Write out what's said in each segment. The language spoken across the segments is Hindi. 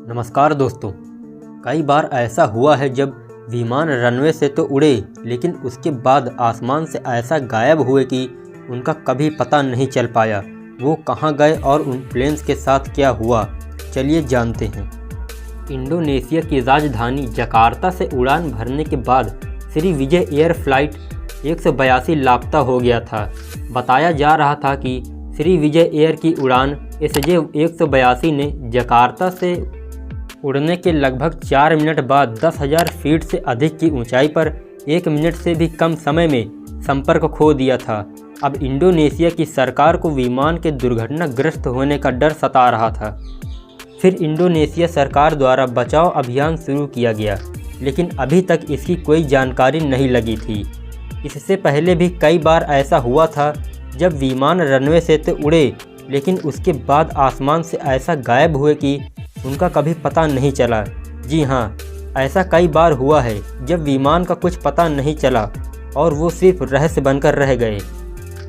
नमस्कार दोस्तों। कई बार ऐसा हुआ है जब विमान रनवे से तो उड़े लेकिन उसके बाद आसमान से ऐसा गायब हुए कि उनका कभी पता नहीं चल पाया वो कहां गए और उन प्लेन्स के साथ क्या हुआ। चलिए जानते हैं। इंडोनेशिया की राजधानी जकार्ता से उड़ान भरने के बाद श्री विजय एयर फ्लाइट 182 लापता हो गया था। बताया जा रहा था कि श्री विजय एयर की उड़ान SJ 182 ने जकार्ता से उड़ने के लगभग 4 मिनट बाद 10,000 फीट से अधिक की ऊंचाई पर 1 मिनट से भी कम समय में संपर्क खो दिया था। अब इंडोनेशिया की सरकार को विमान के दुर्घटनाग्रस्त होने का डर सता रहा था। फिर इंडोनेशिया सरकार द्वारा बचाव अभियान शुरू किया गया लेकिन अभी तक इसकी कोई जानकारी नहीं लगी थी। इससे पहले भी कई बार ऐसा हुआ था जब विमान रनवे से तो उड़े लेकिन उसके बाद आसमान से ऐसा गायब हुए कि उनका कभी पता नहीं चला। जी हाँ, ऐसा कई बार हुआ है जब विमान का कुछ पता नहीं चला और वो सिर्फ रहस्य बनकर रह गए।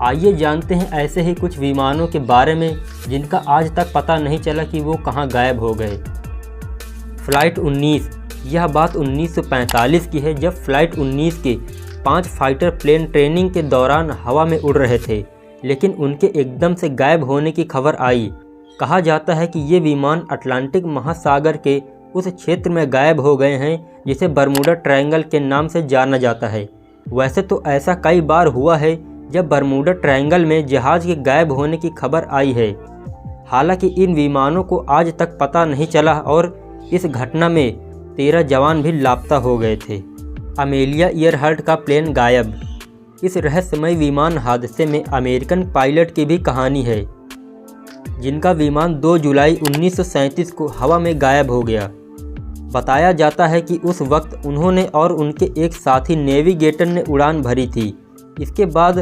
आइए जानते हैं ऐसे ही कुछ विमानों के बारे में जिनका आज तक पता नहीं चला कि वो कहाँ गायब हो गए। फ़्लाइट 19। यह बात 1945 की है जब फ़्लाइट 19 के 5 फाइटर प्लेन ट्रेनिंग के दौरान हवा में उड़ रहे थे लेकिन उनके एकदम से गायब होने की खबर आई। कहा जाता है कि ये विमान अटलांटिक महासागर के उस क्षेत्र में गायब हो गए हैं जिसे बरमूडा ट्रायंगल के नाम से जाना जाता है। वैसे तो ऐसा कई बार हुआ है जब बरमूडा ट्रायंगल में जहाज़ के गायब होने की खबर आई है। हालांकि इन विमानों को आज तक पता नहीं चला और इस घटना में 13 जवान भी लापता हो गए थे। अमेलिया ईयरहर्ट का प्लेन गायब। इस रहस्यमय विमान हादसे में अमेरिकन पायलट की भी कहानी है जिनका विमान 2 जुलाई 1937 को हवा में गायब हो गया। बताया जाता है कि उस वक्त उन्होंने और उनके एक साथी नेविगेटर ने उड़ान भरी थी। इसके बाद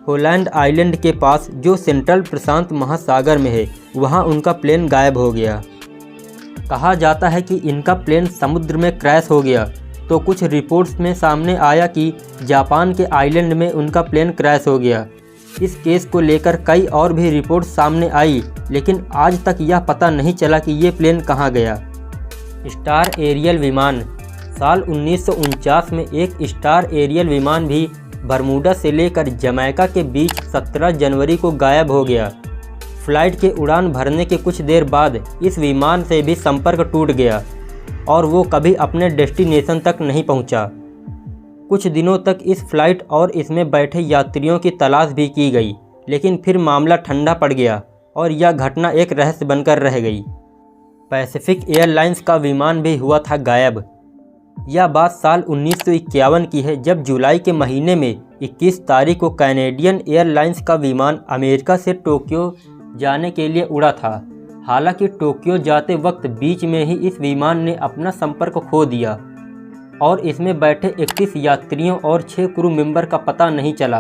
होलैंड आइलैंड के पास जो सेंट्रल प्रशांत महासागर में है वहां उनका प्लेन गायब हो गया। कहा जाता है कि इनका प्लेन समुद्र में क्रैश हो गया तो कुछ रिपोर्ट्स में सामने आया कि जापान के आइलैंड में उनका प्लेन क्रैश हो गया। इस केस को लेकर कई और भी रिपोर्ट सामने आई लेकिन आज तक यह पता नहीं चला कि ये प्लेन कहाँ गया। स्टार एरियल विमान। साल 1949 में एक स्टार एरियल विमान भी बरमूडा से लेकर जमैका के बीच 17 जनवरी को गायब हो गया। फ्लाइट के उड़ान भरने के कुछ देर बाद इस विमान से भी संपर्क टूट गया और वो कभी अपने डेस्टिनेशन तक नहीं पहुंचा। कुछ दिनों तक इस फ्लाइट और इसमें बैठे यात्रियों की तलाश भी की गई लेकिन फिर मामला ठंडा पड़ गया और यह घटना एक रहस्य बनकर रह गई। पैसिफिक एयरलाइंस का विमान भी हुआ था गायब। यह बात साल 1951 की है जब जुलाई के महीने में 21 तारीख को कैनेडियन एयरलाइंस का विमान अमेरिका से टोक्यो जाने के लिए उड़ा था। हालांकि टोक्यो जाते वक्त बीच में ही इस विमान ने अपना संपर्क खो दिया और इसमें बैठे 31 यात्रियों और 6 क्रू मेंबर का पता नहीं चला।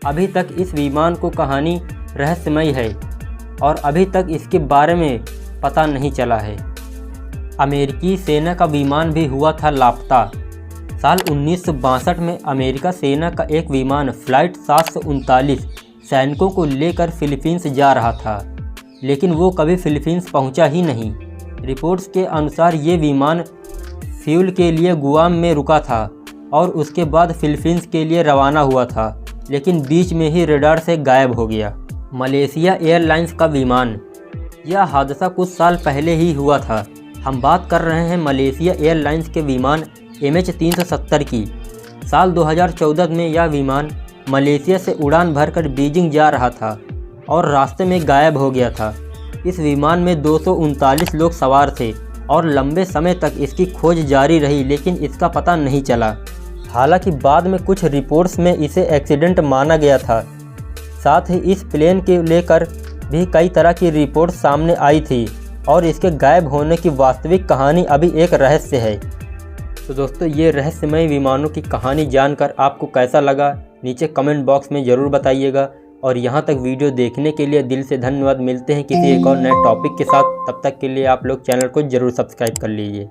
अभी तक इस विमान को कहानी रहस्यमय है और अभी तक इसके बारे में पता नहीं चला है। अमेरिकी सेना का विमान भी हुआ था लापता। साल 1962 में अमेरिका सेना का एक विमान फ़्लाइट 739 सैनिकों को लेकर फिलीपींस जा रहा था लेकिन वो कभी फिलीपींस पहुंचा ही नहीं। रिपोर्ट्स के अनुसार ये विमान फ्यूल के लिए गुआम में रुका था और उसके बाद फिलीपींस के लिए रवाना हुआ था लेकिन बीच में ही रडार से गायब हो गया। मलेशिया एयरलाइंस का विमान। यह हादसा कुछ साल पहले ही हुआ था। हम बात कर रहे हैं मलेशिया एयरलाइंस के विमान MH370 की। साल 2014 में यह विमान मलेशिया से उड़ान भरकर बीजिंग जा रहा था और रास्ते में गायब हो गया था। इस विमान में 239 लोग सवार थे और लंबे समय तक इसकी खोज जारी रही लेकिन इसका पता नहीं चला। हालांकि बाद में कुछ रिपोर्ट्स में इसे एक्सीडेंट माना गया था। साथ ही इस प्लेन के लेकर भी कई तरह की रिपोर्ट सामने आई थी और इसके गायब होने की वास्तविक कहानी अभी एक रहस्य है। तो दोस्तों, ये रहस्यमय विमानों की कहानी जानकर आपको कैसा लगा नीचे कमेंट बॉक्स में ज़रूर बताइएगा और यहाँ तक वीडियो देखने के लिए दिल से धन्यवाद। मिलते हैं किसी एक और नए टॉपिक के साथ। तब तक के लिए आप लोग चैनल को ज़रूर सब्सक्राइब कर लीजिए।